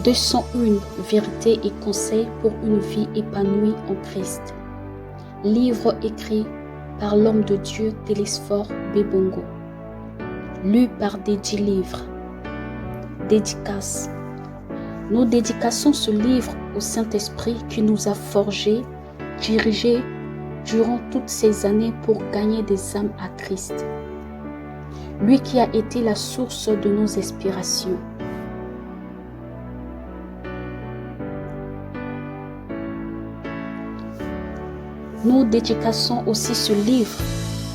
201 vérités et conseils pour une vie épanouie en Christ. Livre écrit par l'homme de Dieu Télésphore Bébongo. Lu par Dédi Livre. Dédicace. Nous dédicassons ce livre au Saint-Esprit qui nous a forgés, dirigés durant toutes ces années pour gagner des âmes à Christ. Lui qui a été la source de nos inspirations. Nous dédicassons aussi ce livre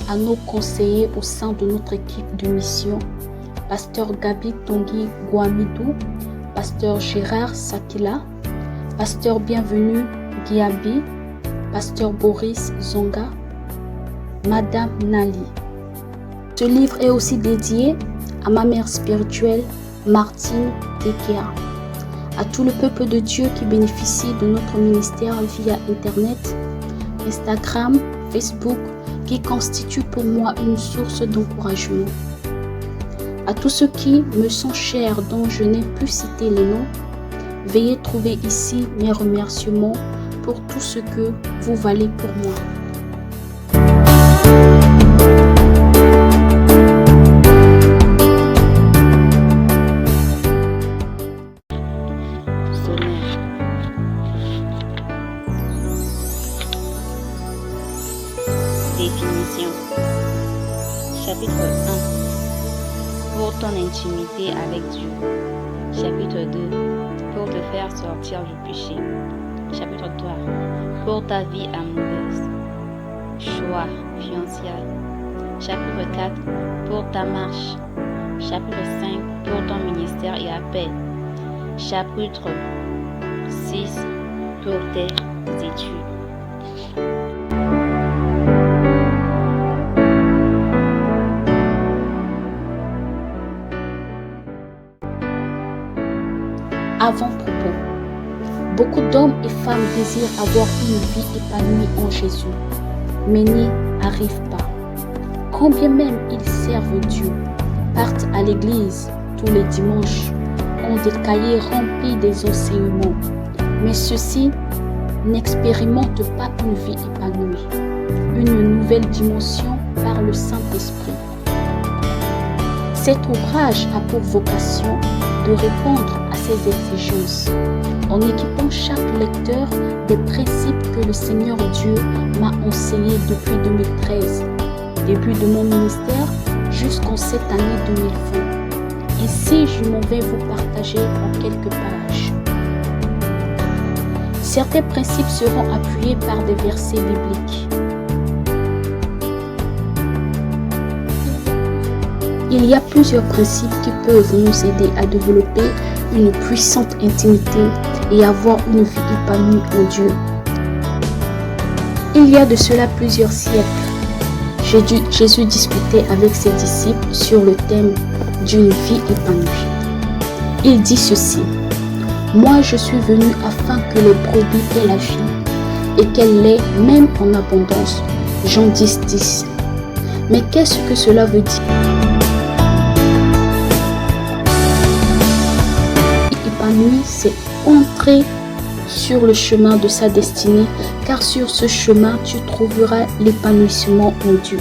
à nos conseillers au sein de notre équipe de mission, Pasteur Gabi Tongi Guamidou, Pasteur Gérard Sakila, Pasteur Bienvenu Guiabi, Pasteur Boris Zonga, Madame Nali. Ce livre est aussi dédié à ma mère spirituelle, Martine Tekea, à tout le peuple de Dieu qui bénéficie de notre ministère via Internet, Instagram, Facebook, qui constitue pour moi une source d'encouragement. À tous ceux qui me sont chers dont je n'ai pu citer les noms, veuillez trouver ici mes remerciements pour tout ce que vous valez pour moi. Définition. Chapitre 1. Pour ton intimité avec Dieu. Chapitre 2. Pour te faire sortir du péché. Chapitre 3. Pour ta vie amoureuse. Choix fiançailles. Chapitre 4. Pour ta marche. Chapitre 5. Pour ton ministère et appel. Chapitre 6. Pour tes études. Avant-propos. Beaucoup d'hommes et femmes désirent avoir une vie épanouie en Jésus, mais n'y arrivent pas. Quand bien même ils servent Dieu, partent à l'église tous les dimanches, ont des cahiers remplis des enseignements, mais ceux-ci n'expérimentent pas une vie épanouie, une nouvelle dimension par le Saint-Esprit. Cet ouvrage a pour vocation de répondre à ces exigences en équipant chaque lecteur des principes que le Seigneur Dieu m'a enseignés depuis 2013, début de mon ministère jusqu'en cette année 2020. Ici, je m'en vais vous partager en quelques pages. Certains principes seront appuyés par des versets bibliques. Il y a plusieurs principes qui peuvent nous aider à développer une puissante intimité et avoir une vie épanouie en Dieu. Il y a de cela plusieurs siècles, Jésus discutait avec ses disciples sur le thème d'une vie épanouie. Il dit ceci: « Moi je suis venu afin que les brebis aient la vie et qu'elle l'ait même en abondance. » Jean 10:10. Mais qu'est-ce que cela veut dire? C'est entrer sur le chemin de sa destinée, car sur ce chemin, tu trouveras l'épanouissement en Dieu.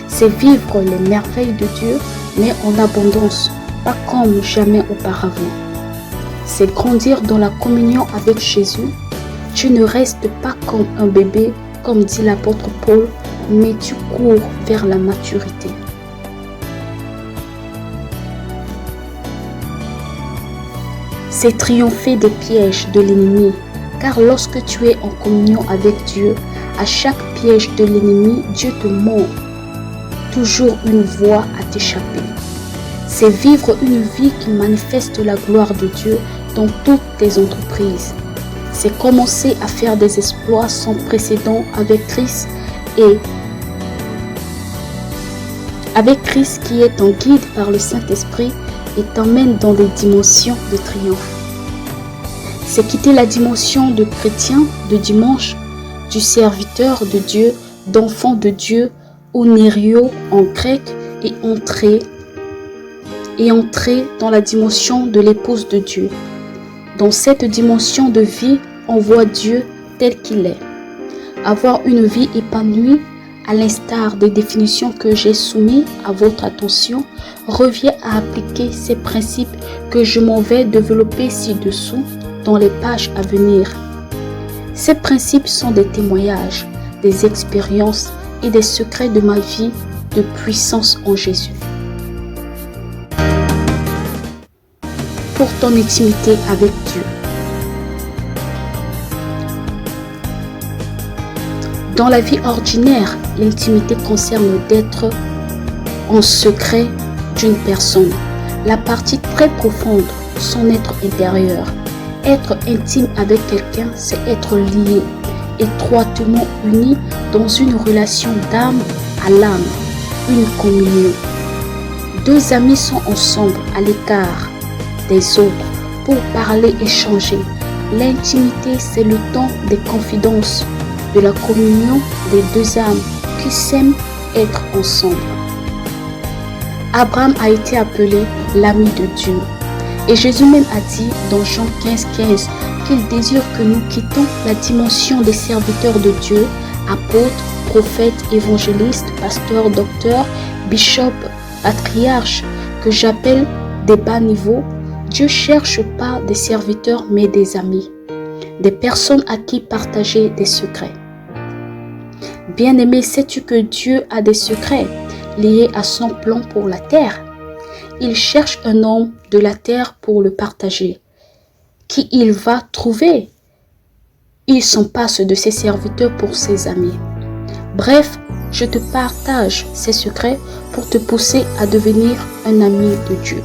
C'est vivre les merveilles de Dieu, mais en abondance, pas comme jamais auparavant. C'est grandir dans la communion avec Jésus. Tu ne restes pas comme un bébé, comme dit l'apôtre Paul, mais tu cours vers la maturité. C'est triompher des pièges de l'ennemi, car lorsque tu es en communion avec Dieu, à chaque piège de l'ennemi, Dieu te montre toujours une voie à t'échapper. C'est vivre une vie qui manifeste la gloire de Dieu dans toutes tes entreprises. C'est commencer à faire des exploits sans précédent avec Christ qui est ton guide par le Saint-Esprit et t'emmène dans des dimensions de triomphe. C'est quitter la dimension de chrétien de dimanche, du serviteur de Dieu, d'enfant de Dieu, onério en grec, et entrer et entrer dans la dimension de l'épouse de Dieu. Dans cette dimension de vie, on voit Dieu tel qu'il est. Avoir une vie épanouie, à l'instar des définitions que j'ai soumises à votre attention, revient à appliquer ces principes que je m'en vais développer ci-dessous dans les pages à venir. Ces principes sont des témoignages, des expériences et des secrets de ma vie de puissance en Jésus. Pour ton intimité avec Dieu. Dans la vie ordinaire, l'intimité concerne d'être en secret d'une personne, la partie très profonde, son être intérieur. Être intime avec quelqu'un, c'est être lié, étroitement uni dans une relation d'âme à l'âme, une communion. Deux amis sont ensemble à l'écart des autres pour parler, échanger. L'intimité, c'est le temps des confidences, de la communion des deux âmes qui s'aiment être ensemble. Abraham a été appelé l'ami de Dieu. Et Jésus même a dit dans Jean 15,15 qu'il désire que nous quittions la dimension des serviteurs de Dieu, apôtres, prophètes, évangélistes, pasteurs, docteurs, bishops, patriarches, que j'appelle des bas niveaux. Dieu ne cherche pas des serviteurs mais des amis, des personnes à qui partager des secrets. Bien-aimé, sais-tu que Dieu a des secrets liés à son plan pour la terre? Il cherche un homme de la terre pour le partager. Qui il va trouver? Il s'en passe de ses serviteurs pour ses amis. Bref, je te partage ces secrets pour te pousser à devenir un ami de Dieu.